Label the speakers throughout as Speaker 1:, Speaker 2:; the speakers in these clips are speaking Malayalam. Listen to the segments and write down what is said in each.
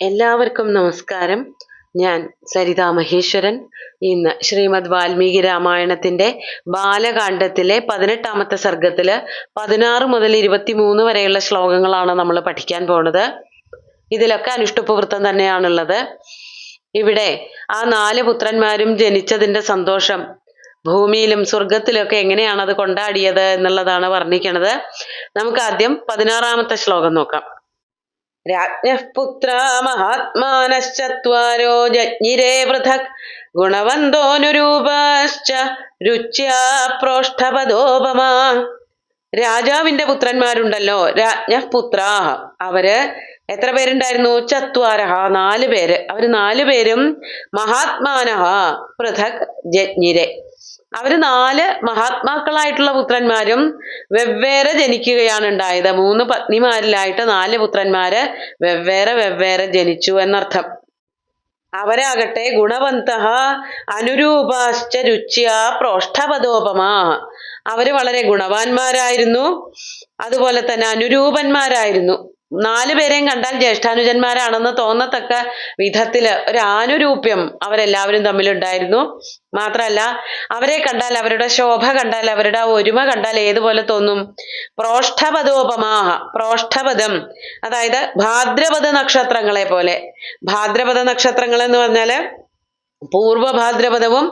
Speaker 1: എല്ലാവർക്കും നമസ്കാരം. ഞാൻ സരിത മഹേശ്വരൻ. ഇന്ന് ശ്രീമദ് വാൽമീകി രാമായണത്തിന്റെ ബാലകാണ്ഡത്തിലെ 18ാമത്തെ സർഗത്തില് 16 മുതൽ 23 വരെയുള്ള ശ്ലോകങ്ങളാണ് നമ്മൾ പഠിക്കാൻ പോണത്. ഇതിലൊക്കെ അനുഷ്ടുപ്വൃത്തം തന്നെയാണുള്ളത്. ഇവിടെ ആ 4 പുത്രന്മാരും ജനിച്ചതിന്റെ സന്തോഷം ഭൂമിയിലും സ്വർഗത്തിലൊക്കെ എങ്ങനെയാണ് അത് കൊണ്ടാടിയത് എന്നുള്ളതാണ് വർണ്ണിക്കണത്. നമുക്ക് ആദ്യം 16ാമത്തെ ശ്ലോകം നോക്കാം. രാജ്ഞഃ പുത്രാ മഹാത്മാനശ്ചത്വാരോ ജജ്ഞിരേ പൃഥക് ഗുണവന്തോനുരൂപാശ്ച രുച്യാ പ്രോഷ്ഠപദോപമാ. രാജാവിന്റെ പുത്രന്മാരുണ്ടല്ലോ, രാജ്ഞഃ പുത്രാഹ, അവര് എത്ര പേരുണ്ടായിരുന്നു? ചത്വാരഹ, 4 പേര്. അവര് 4 പേരും മഹാത്മാനഹ പൃഥക് ജജ്ഞിരെ, അവര് 4 മഹാത്മാക്കളായിട്ടുള്ള പുത്രന്മാരും വെവ്വേറെ ജനിക്കുകയാണ് ഉണ്ടായത്. 3 പത്നിമാരിലായിട്ട് 4 പുത്രന്മാര് വെവ്വേറെ വെവ്വേറെ ജനിച്ചു എന്നർത്ഥം. അവരാകട്ടെ ഗുണവന്തഃ അനുരൂപാശ്ച രുച്യാ പ്രോഷ്ഠപദോപമാ, അവര് വളരെ ഗുണവാന്മാരായിരുന്നു, അതുപോലെ തന്നെ അനുരൂപന്മാരായിരുന്നു. 4 പേരെയും കണ്ടാൽ ജ്യേഷ്ഠാനുജന്മാരാണെന്ന് തോന്നത്തക്ക വിധത്തില് ഒരു ആനുരൂപ്യം അവരെല്ലാവരും തമ്മിലുണ്ടായിരുന്നു. മാത്രല്ല, അവരെ കണ്ടാൽ, അവരുടെ ശോഭ കണ്ടാൽ, അവരുടെ ഒരുമ കണ്ടാൽ ഏതുപോലെ തോന്നും? പ്രോഷ്ഠപദോപമാഹ, പ്രോഷ്ഠപദം അതായത് ഭാദ്രപദ നക്ഷത്രങ്ങളെ പോലെ. ഭാദ്രപദ നക്ഷത്രങ്ങൾ എന്ന് പറഞ്ഞാല് പൂർവഭാദ്രപദവും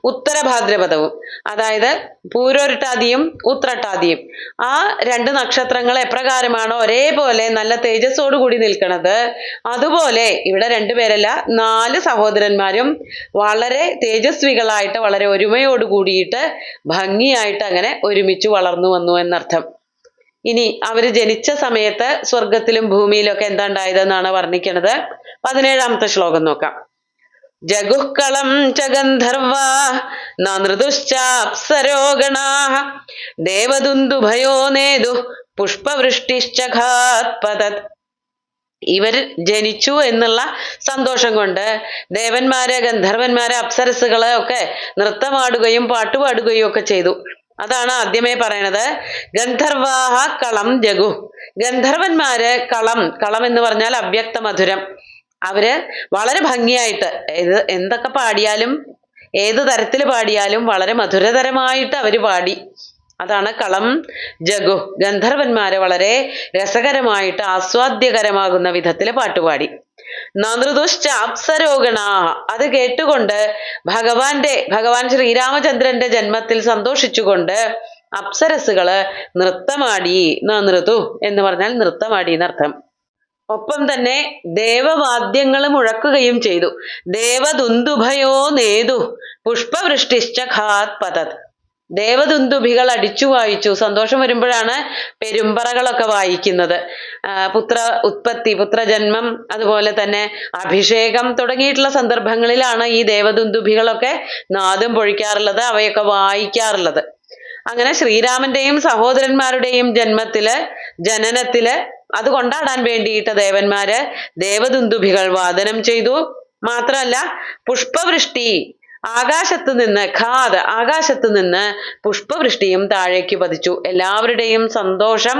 Speaker 1: ഉത്തരഭാദ്രപദവും, അതായത് പൂരോരുട്ടാതിയും ഉത്രട്ടാതിയും, ആ 2 നക്ഷത്രങ്ങൾ എപ്രകാരമാണോ ഒരേപോലെ നല്ല തേജസ്സോടു കൂടി നിൽക്കുന്നത്, അതുപോലെ ഇവിടെ 2 പേരല്ല 4 സഹോദരന്മാരും വളരെ തേജസ്വികളായിട്ട് വളരെ ഒരുമയോട് കൂടിയിട്ട് ഭംഗിയായിട്ട് അങ്ങനെ ഒരുമിച്ച് വളർന്നു വന്നു എന്നർത്ഥം. ഇനി അവര് ജനിച്ച സമയത്ത് സ്വർഗത്തിലും ഭൂമിയിലും ഒക്കെ എന്താ ഉണ്ടായതെന്നാണ് വർണ്ണിക്കണത്. 17ാമത്തെ ശ്ലോകം നോക്കാം. ജഗുഃകളം ച ഗന്ധർവാ നൃതുശ്ചാപ്സരോ ഗണാഃ ദേവദുന്ദുഭയോ നേതു പുഷ്പവൃഷ്ടിശ്ചഘാത്പതത്. ഇവർ ജനിച്ചു എന്നുള്ള സന്തോഷം കൊണ്ട് ദേവന്മാര്, ഗന്ധർവന്മാര്, അപ്സരസുകള് ഒക്കെ നൃത്തമാടുകയും പാട്ടുപാടുകയും ഒക്കെ ചെയ്തു. അതാണ് ആദ്യമേ പറയണത്. ഗന്ധർവാഹ കളം ജഗു, ഗന്ധർവന്മാര് കളം, കളം എന്ന് പറഞ്ഞാൽ അവ്യക്ത മധുരം, അവര് വളരെ ഭംഗിയായിട്ട് എന്തൊക്കെ പാടിയാലും ഏത് തരത്തിൽ പാടിയാലും വളരെ മധുരതരമായിട്ട് അവര് പാടി. അതാണ് കളം ജഗു. ഗന്ധർവന്മാര് വളരെ രസകരമായിട്ട് ആസ്വാദ്യകരമാകുന്ന വിധത്തിൽ പാട്ടുപാടി. നൃതുശ്ചാപ്സരോഗണാഹ, അത് കേട്ടുകൊണ്ട് ഭഗവാൻ ശ്രീരാമചന്ദ്രന്റെ ജന്മത്തിൽ സന്തോഷിച്ചുകൊണ്ട് അപ്സരസുകള് നൃത്തമാടി. നൃതു എന്ന് പറഞ്ഞാൽ നൃത്തമാടി എന്നർത്ഥം. ഒപ്പം തന്നെ ദേവവാദ്യങ്ങൾ മുഴക്കുകയും ചെയ്തു. ദേവദുന്ദുഭയോ നേതു പുഷ്പവൃഷ്ടിശ്ചഘാത്പതത്. ദേവദുന്ദുഭികൾ അടിച്ചു വായിച്ചു. സന്തോഷം വരുമ്പോഴാണ് പെരുമ്പറകളൊക്കെ വായിക്കുന്നത്. പുത്ര ഉത്പത്തി, പുത്രജന്മം, അതുപോലെ തന്നെ അഭിഷേകം തുടങ്ങിയിട്ടുള്ള സന്ദർഭങ്ങളിലാണ് ഈ ദേവദുന്ദുഭികളൊക്കെ നാദം പൊഴിക്കാറുള്ളത്, അവയൊക്കെ വായിക്കാറുള്ളത്. അങ്ങനെ ശ്രീരാമന്റെയും സഹോദരന്മാരുടെയും ജനനത്തില് അത് കൊണ്ടാടാൻ വേണ്ടിയിട്ട് ദേവന്മാര് ദേവദുന്ദുഭികൾ വാദനം ചെയ്തു. മാത്രമല്ല, പുഷ്പവൃഷ്ടി ആകാശത്ത് നിന്ന് പുഷ്പവൃഷ്ടിയും താഴേക്ക് പതിച്ചു. എല്ലാവരുടെയും സന്തോഷം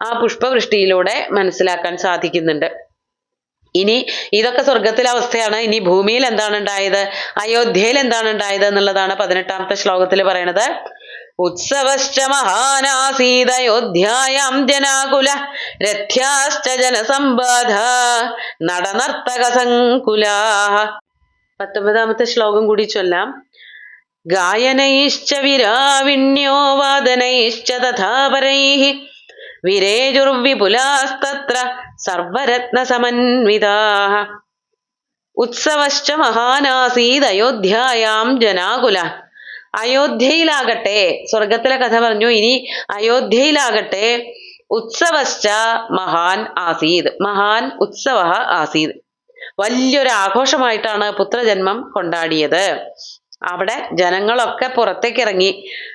Speaker 1: ആ പുഷ്പവൃഷ്ടിയിലൂടെ മനസ്സിലാക്കാൻ സാധിക്കുന്നുണ്ട്. ഇനി ഇതൊക്കെ സ്വർഗത്തിലെ അവസ്ഥയാണ്. ഇനി ഭൂമിയിൽ എന്താണ് ഉണ്ടായത്, അയോധ്യയിൽ എന്താണ് ഉണ്ടായത് എന്നുള്ളതാണ് 18ാമത്തെ ശ്ലോകത്തിൽ പറയണത്. ഉത്സവശ്ച മഹാനാസീദയോധ്യായാം ജനാകുല രഥ്യാശ്ച ജനസമ്പാദ നടനർത്തക സങ്കുലാഃ. 19ാമത്തെ ശ്ലോകം കൂടി ചൊല്ലാം. ഗായനൈശ്ച വിരാവിണ്യോ വാദനൈശ്ച തഥാപരൈഃ വിരേജുർവിപുലാസ്തത്ര സർവരത്ന സമന്വിതാഃ. ഉത്സവശ്ച മഹാനാസീദയോധ്യായാം ജനാകുല. അയോധ്യയിലാകട്ടെ, സ്വർഗത്തിലെ കഥ പറഞ്ഞു, ഇനി അയോധ്യയിലാകട്ടെ ഉത്സവശ്ച മഹാൻ ആസീദ്, മഹാൻ ഉത്സവ ആസീദ്, വലിയൊരു ആഘോഷമായിട്ടാണ് പുത്രജന്മം കൊണ്ടാടിയത്. അവിടെ ജനങ്ങളൊക്കെ പുറത്തേക്കിറങ്ങി.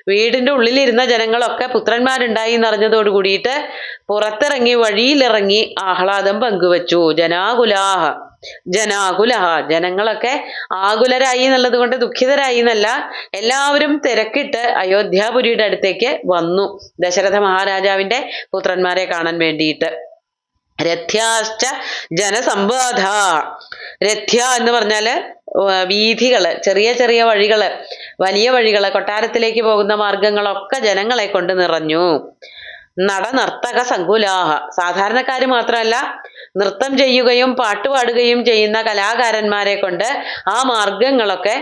Speaker 1: വീടിന്റെ ഉള്ളിലിരുന്ന ജനങ്ങളൊക്കെ പുത്രന്മാരുണ്ടായി എന്നറിഞ്ഞതോട് കൂടിയിട്ട് പുറത്തിറങ്ങി, വഴിയിലിറങ്ങി ആഹ്ലാദം പങ്കുവച്ചു. ജനാകുലഹ, ജനങ്ങളൊക്കെ ആകുലരായി എന്നുള്ളത് കൊണ്ട് ദുഃഖിതരായി എന്നല്ല, എല്ലാവരും തിരക്കിട്ട് അയോധ്യാപുരിയുടെ അടുത്തേക്ക് വന്നു ദശരഥ മഹാരാജാവിന്റെ പുത്രന്മാരെ കാണാൻ വേണ്ടിയിട്ട്. രഥ്യാശ്ച ജനസമ്പാദ. രഥ്യ എന്ന് പറഞ്ഞാല് വീഥികള്, ചെറിയ ചെറിയ വഴികള്, വലിയ വഴികള്, കൊട്ടാരത്തിലേക്ക് പോകുന്ന മാർഗങ്ങളൊക്കെ ജനങ്ങളെ കൊണ്ട് നിറഞ്ഞു. നടനർത്തക സങ്കുലാഹ. സാധാരണക്കാര് മാത്രമല്ല, നൃത്തം ചെയ്യുകയും പാട്ടുപാടുകയും ചെയ്യുന്ന കലാകാരന്മാരെ കൊണ്ട് ആ മാർഗങ്ങളൊക്കെ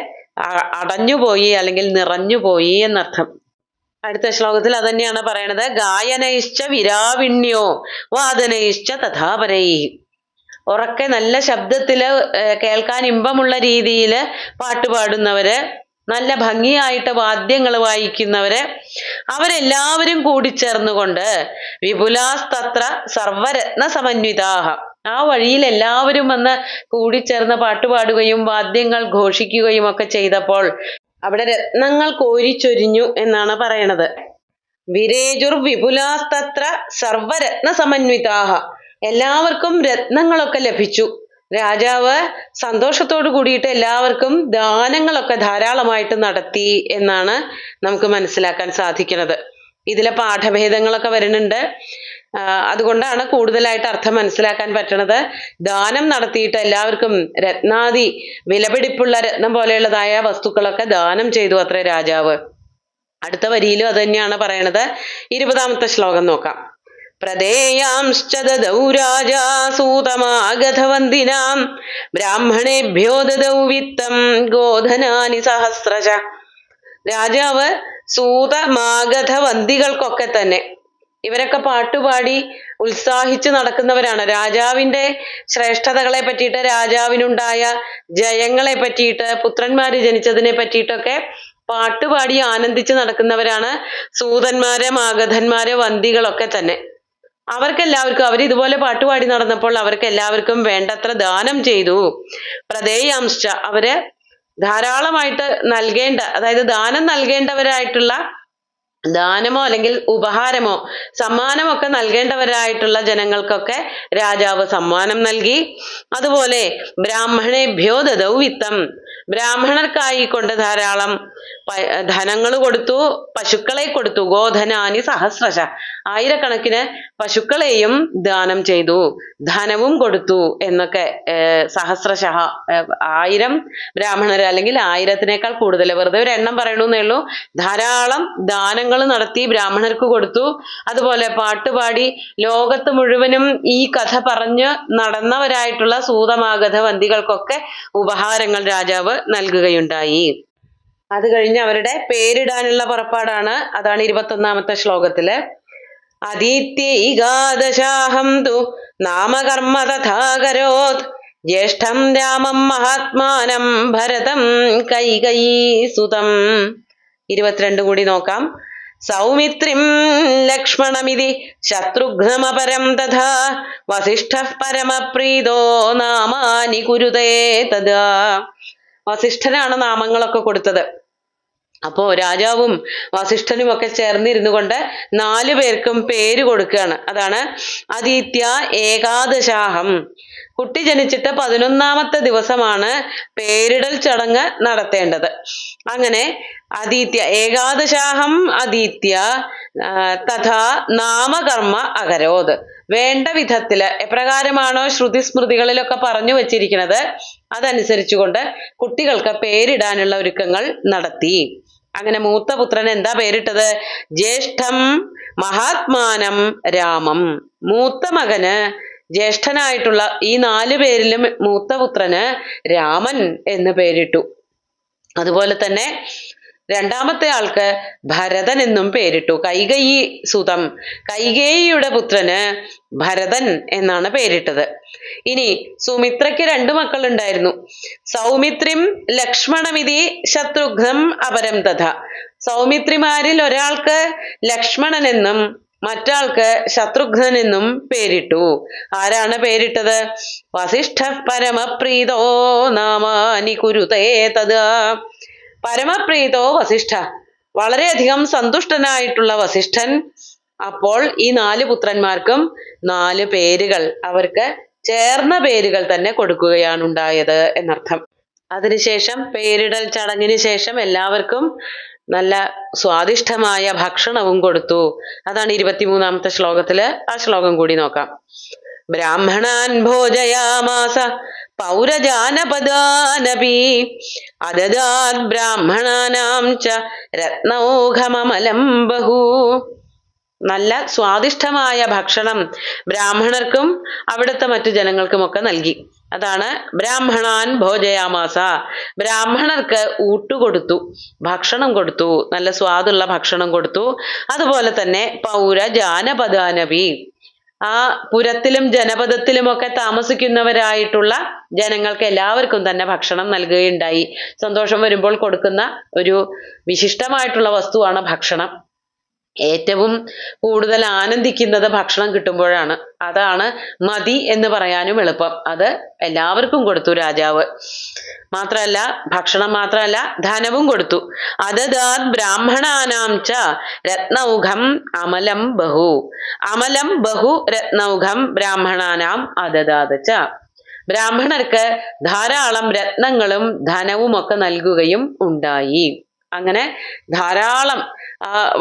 Speaker 1: അടഞ്ഞുപോയി അല്ലെങ്കിൽ നിറഞ്ഞുപോയി എന്നർത്ഥം. അടുത്ത ശ്ലോകത്തിൽ അത് തന്നെയാണ് പറയണത്. ഗായനൈശ്ച വിരാവിണ്യോ വാദനൈശ്ച തഥാപരൈ. ഉറക്കെ നല്ല ശബ്ദത്തില് കേൾക്കാൻ ഇമ്പമുള്ള രീതിയിൽ പാട്ടുപാടുന്നവര്, നല്ല ഭംഗിയായിട്ട് വാദ്യങ്ങൾ വായിക്കുന്നവര്, അവരെല്ലാവരും കൂടിച്ചേർന്നുകൊണ്ട് വിപുലാസ്തത്ര സർവരത്ന സമന്വിതാഹ. ആ വഴിയിൽ എല്ലാവരും വന്ന് കൂടിച്ചേർന്ന് പാട്ടുപാടുകയും വാദ്യങ്ങൾ ഘോഷിക്കുകയും ഒക്കെ ചെയ്തപ്പോൾ അവിടെ രത്നങ്ങൾ കോരിച്ചൊരിഞ്ഞു എന്നാണ് പറയണത്. വിരേജുർ വിപുലാസ്തത്ര സർവരത്ന സമന്വിതാഹ. എല്ലാവർക്കും രത്നങ്ങളൊക്കെ ലഭിച്ചു. രാജാവ് സന്തോഷത്തോടു കൂടിയിട്ട് എല്ലാവർക്കും ദാനങ്ങളൊക്കെ ധാരാളമായിട്ട് നടത്തി എന്നാണ് നമുക്ക് മനസ്സിലാക്കാൻ സാധിക്കുന്നത്. ഇതിലെ പാഠഭേദങ്ങളൊക്കെ വരുന്നുണ്ട്. അതുകൊണ്ടാണ് കൂടുതലായിട്ട് അർത്ഥം മനസ്സിലാക്കാൻ പറ്റണത്. ദാനം നടത്തിയിട്ട് എല്ലാവർക്കും രത്നാദി വിലപിടിപ്പുള്ള രത്നം പോലെയുള്ളതായ വസ്തുക്കളൊക്കെ ദാനം ചെയ്തു അത്രേ രാജാവ്. അടുത്ത വരിയിലും അത് തന്നെയാണ് പറയണത്. 20-ാമത്തെ ശ്ലോകം നോക്കാം. പ്രദേയാംശ്ച ദദൗ രാജാ സൂതമാഗധവന്ദിനാം ബ്രാഹ്മണേഭ്യോ ദദൗ വിത്തം ഗോധനാനി സഹസ്രശ. രാജാവ് സൂതമാഗധവന്ദികൾക്കൊക്കെ തന്നെ, ഇവരൊക്കെ പാട്ടുപാടി ഉത്സാഹിച്ച് നടക്കുന്നവരാണ്. രാജാവിന്റെ ശ്രേഷ്ഠതകളെ പറ്റിയിട്ട്, രാജാവിനുണ്ടായ ജയങ്ങളെ പറ്റിയിട്ട്, പുത്രന്മാര് ജനിച്ചതിനെ പറ്റിയിട്ടൊക്കെ പാട്ടുപാടി ആനന്ദിച്ച് നടക്കുന്നവരാണ് സൂതന്മാര്, മാഗധന്മാര്, വന്ദികളൊക്കെ തന്നെ. അവർക്കെല്ലാവർക്കും, അവർ ഇതുപോലെ പാട്ടുപാടി നടന്നപ്പോൾ അവർക്ക് എല്ലാവർക്കും വേണ്ടത്ര ദാനം ചെയ്തു. പ്രദേയാംശ, അവര് ധാരാളമായിട്ട് നൽകേണ്ട, അതായത് ദാനം നൽകേണ്ടവരായിട്ടുള്ള, ദാനമോ അല്ലെങ്കിൽ ഉപഹാരമോ സമ്മാനമോ ഒക്കെ നൽകേണ്ടവരായിട്ടുള്ള ജനങ്ങൾക്കൊക്കെ രാജാവ് സമ്മാനം നൽകി. അതുപോലെ ബ്രാഹ്മണേഭ്യോ ദദൗ വിത്തം, ബ്രാഹ്മണർക്കായിക്കൊണ്ട് ധാരാളം ധനങ്ങൾ കൊടുത്തു, പശുക്കളെ കൊടുത്തു. ഗോധനാനി സഹസ്രശ, ആയിരക്കണക്കിന് പശുക്കളെയും ദാനം ചെയ്തു, ധനവും കൊടുത്തു എന്നൊക്കെ. സഹസ്രശ 1000 ബ്രാഹ്മണര്, അല്ലെങ്കിൽ 1000-ത്തിനേക്കാൾ കൂടുതൽ, വെറുതെ ഒരു എണ്ണം പറയണമെന്നേ ഉള്ളൂ. ധാരാളം ദാനങ്ങൾ നടത്തി ബ്രാഹ്മണർക്ക് കൊടുത്തു. അതുപോലെ പാട്ടുപാടി ലോകത്ത് മുഴുവനും ഈ കഥ പറഞ്ഞ് നടന്നവരായിട്ടുള്ള സൂതമാഗധ വന്ദികൾക്കൊക്കെ ഉപഹാരങ്ങൾ രാജാവ് നൽകുകയുണ്ടായി. അത് കഴിഞ്ഞ് അവരുടെ പേരിടാനുള്ള പുറപ്പാടാണ്. അതാണ് 21-ാമത്തെ ശ്ലോകത്തില്. അദീത്യൈകാദശാഹം തു നാമകർമ്മ തഥാകരോത് ജ്യേഷ്ഠം രാമം മഹാത്മാനം ഭരതം കൈകയീസുതം. 22 കൂടി നോക്കാം. സൗമിത്രിം ലക്ഷ്മണമിതി ശത്രുഘ്നമപരം തഥാ വസിഷ്ഠഃ പരമപ്രീതോ നാമാനി കുരുതേ തഥാ. വസിഷ്ഠനാണ് നാമങ്ങളൊക്കെ കൊടുത്തത്. അപ്പോ രാജാവും വസിഷ്ഠനും ഒക്കെ ചേർന്നിരുന്നു കൊണ്ട് 4 പേർക്കും പേര് കൊടുക്കുകയാണ്. അതാണ് അദീത്യ ഏകാദശാഹം. കുട്ടി ജനിച്ചിട്ട് 11-ാമത്തെ ദിവസമാണ് പേരിടൽ ചടങ്ങ് നടത്തേണ്ടത്. അങ്ങനെ അദീത്യ ഏകാദശാഹം അദീത്യ തഥാ നാമകർമ്മ അകരോത്. വേണ്ട വിധത്തില് എപ്രകാരമാണോ ശ്രുതി സ്മൃതികളിലൊക്കെ പറഞ്ഞു വച്ചിരിക്കുന്നത് അതനുസരിച്ചുകൊണ്ട് കുട്ടികൾക്ക് പേരിടാനുള്ള ഒരുക്കങ്ങൾ നടത്തി. അങ്ങനെ മൂത്ത പുത്രൻ എന്താ പേരിട്ടത്? ജ്യേഷ്ഠം മഹാത്മാനം രാമം. മൂത്ത മകന്, ജ്യേഷ്ഠനായിട്ടുള്ള ഈ 4 പേരിലും മൂത്ത പുത്രന് രാമൻ എന്ന് പേരിട്ടു. അതുപോലെ തന്നെ രണ്ടാമത്തെ ആൾക്ക് ഭരതൻ എന്നും പേരിട്ടു. കൈകേയി സുതം, കൈകേയിയുടെ പുത്രന് ഭരതൻ എന്നാണ് പേരിട്ടത്. ഇനി സുമിത്രയ്ക്ക് 2 മക്കളുണ്ടായിരുന്നു. സൗമിത്രിം ലക്ഷ്മണമിതി ശത്രുഘ്നം അപരം തഥ. സൗമിത്രിമാരിൽ ഒരാൾക്ക് ലക്ഷ്മണൻ എന്നും മറ്റാൾക്ക് ശത്രുഘ്നൻ എന്നും പേരിട്ടു. ആരാണ് പേരിട്ടത്? വസിഷ്ഠ പരമപ്രീതോ നാമാനി കുരുതേ തഥാ. പരമപ്രീതോ വസിഷ്ഠ, വളരെയധികം സന്തുഷ്ടനായിട്ടുള്ള വസിഷ്ഠൻ അപ്പോൾ ഈ 4 പുത്രന്മാർക്കും 4 പേരുകൾ, അവർക്ക് ചേർന്ന പേരുകൾ തന്നെ കൊടുക്കുകയാണ് ഉണ്ടായത് എന്നർത്ഥം. അതിനുശേഷം പേരിടൽ ചടങ്ങിന് ശേഷം എല്ലാവർക്കും നല്ല സ്വാദിഷ്ടമായ ഭക്ഷണവും കൊടുത്തു. അതാണ് 23-ാമത്തെ ശ്ലോകത്തില്. ആ ശ്ലോകം കൂടി നോക്കാം. ബ്രാഹ്മണാൻ ഭോജയാമാസ പൗരജാനപദാനപി അദദാത് ബ്രാഹ്മണാനാം ച രത്നൗഘമമലം ബഹു. നല്ല സ്വാദിഷ്ടമായ ഭക്ഷണം ബ്രാഹ്മണർക്കും അവിടുത്തെ മറ്റു ജനങ്ങൾക്കുമൊക്കെ നൽകി. അതാണ് ബ്രാഹ്മണാൻ ഭോജയാമാസ. ബ്രാഹ്മണർക്ക് ഊട്ടുകൊടുത്തു, ഭക്ഷണം കൊടുത്തു, നല്ല സ്വാദുള്ള ഭക്ഷണം കൊടുത്തു. അതുപോലെ തന്നെ പൗര ജാനപദാനപി, ആ പുരത്തിലും ജനപദത്തിലുമൊക്കെ താമസിക്കുന്നവരായിട്ടുള്ള ജനങ്ങൾക്ക് എല്ലാവർക്കും തന്നെ ഭക്ഷണം നൽകുകയുണ്ടായി. സന്തോഷം വരുമ്പോൾ കൊടുക്കുന്ന ഒരു വിശിഷ്ടമായിട്ടുള്ള വസ്തുവാണ് ഭക്ഷണം. ഏറ്റവും കൂടുതൽ ആനന്ദിക്കുന്നത് ഭക്ഷണം കിട്ടുമ്പോഴാണ്. അതാണ് മതി എന്ന് പറയാനും എളുപ്പം. അത് എല്ലാവർക്കും കൊടുത്തു രാജാവ്. മാത്രമല്ല, ഭക്ഷണം മാത്രമല്ല, ധനവും കൊടുത്തു. അദദാത് ബ്രാഹ്മണാനാം ച രത്നൗഘം അമലം ബഹു. അമലം ബഹു രത്നൗഘം ബ്രാഹ്മണാനാം അദദാത് ച. ബ്രാഹ്മണർക്ക് ധാരാളം രത്നങ്ങളും ധനവും ഒക്കെ നൽകുകയും ഉണ്ടായി. അങ്ങനെ ധാരാളം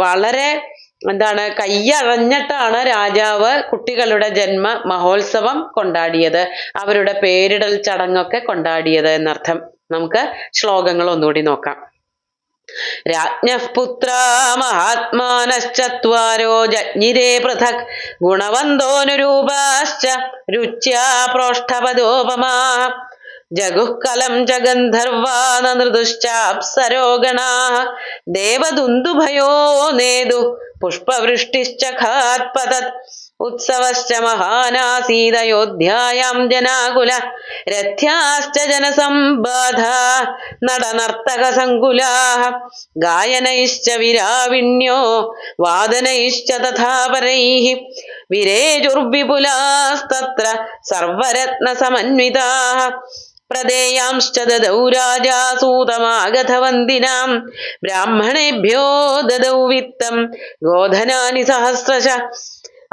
Speaker 1: വളരെ കയ്യറഞ്ഞിട്ടാണ് രാജാവ് കുട്ടികളുടെ ജന്മ മഹോത്സവം കൊണ്ടാടിയത്, അവരുടെ പേരിടൽ ചടങ്ങൊക്കെ കൊണ്ടാടിയത് എന്നർത്ഥം. നമുക്ക് ശ്ലോകങ്ങൾ ഒന്നുകൂടി നോക്കാം. രാജ്ഞഃ പുത്രാ മഹാത്മാനശ്ചത്വാരോ ജജ്ഞിരേ പൃഥക് ഗുണവന്തോനുരൂപാശ്ച രുച്യാ പ്രോഷ്ഠപദോപമാഃ ജഗുഃകലം ച ഗന്ധർവാ നൃതുശ്ചാപ്സരോ ഗണാഃ ദേവദുന്ദുഭയോ നേതു പുഷ്പവൃഷ്ടിശ്ച ഖാത്പതത് ഉത്സവശ്ച മഹാനാസീദയോധ്യായാം ജനാകുല രഥ്യാശ്ച ജനസംബാധാ നടനർത്തകസങ്കുലാഃ ഗായനൈശ്ച വിരാവിണ്യോ വാദനൈശ്ച തഥാ പരൈഃ വിരേജുർവിപുലാസ്തത്ര സർവരത്നസമന്വിതാഃ പ്രദേയാംശ്ച ദദൗ രാജാ സൂതമാഗതവന്ദിനാം ബ്രാഹ്മണേഭ്യോ ദദൗ വിത്തം ഗോധനാനി സഹസ്രശഃ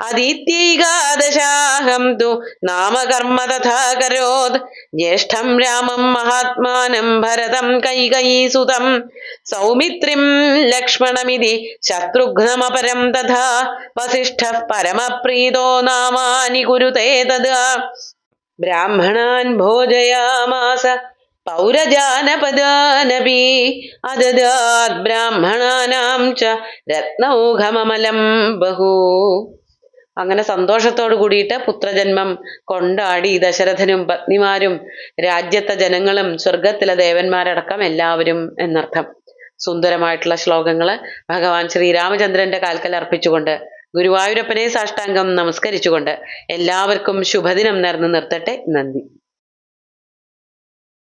Speaker 1: അദിത്യൈകാദശാഹം തു നാമകർമ്മ തഥാ കരോത് ജ്യേഷ്ഠം രാമം മഹാത്മാനം ഭരതം കൈകയീസുതം സൗമിത്രിം ലക്ഷ്മണമിതി ശത്രുഘ്നമപരം തഥാ വസിഷ്ഠഃ പരമപ്രീതോ നാമാനി കുരുതേ തഥാ ബ്രാഹ്മണാൻ ഭോജയാമാസ പൗരജാനപദാനപി അദദാത് ബ്രാഹ്മണാനാം ച രത്നൗഘമമലം ബഹു. അങ്ങനെ സന്തോഷത്തോടു കൂടിയിട്ട് പുത്രജന്മം കൊണ്ടാടി ദശരഥനും പത്നിമാരും രാജ്യത്തെ ജനങ്ങളും സ്വർഗത്തിലെ ദേവന്മാരടക്കം എല്ലാവരും എന്നർത്ഥം. സുന്ദരമായിട്ടുള്ള ശ്ലോകങ്ങള് ഭഗവാൻ ശ്രീരാമചന്ദ്രന്റെ കാൽക്കൽ അർപ്പിച്ചുകൊണ്ട് ഗുരുവായൂരപ്പനെ സാഷ്ടാംഗം നമസ്കരിച്ചുകൊണ്ട് എല്ലാവർക്കും ശുഭദിനം നേർന്നു നിർത്തട്ടെ. നന്ദി.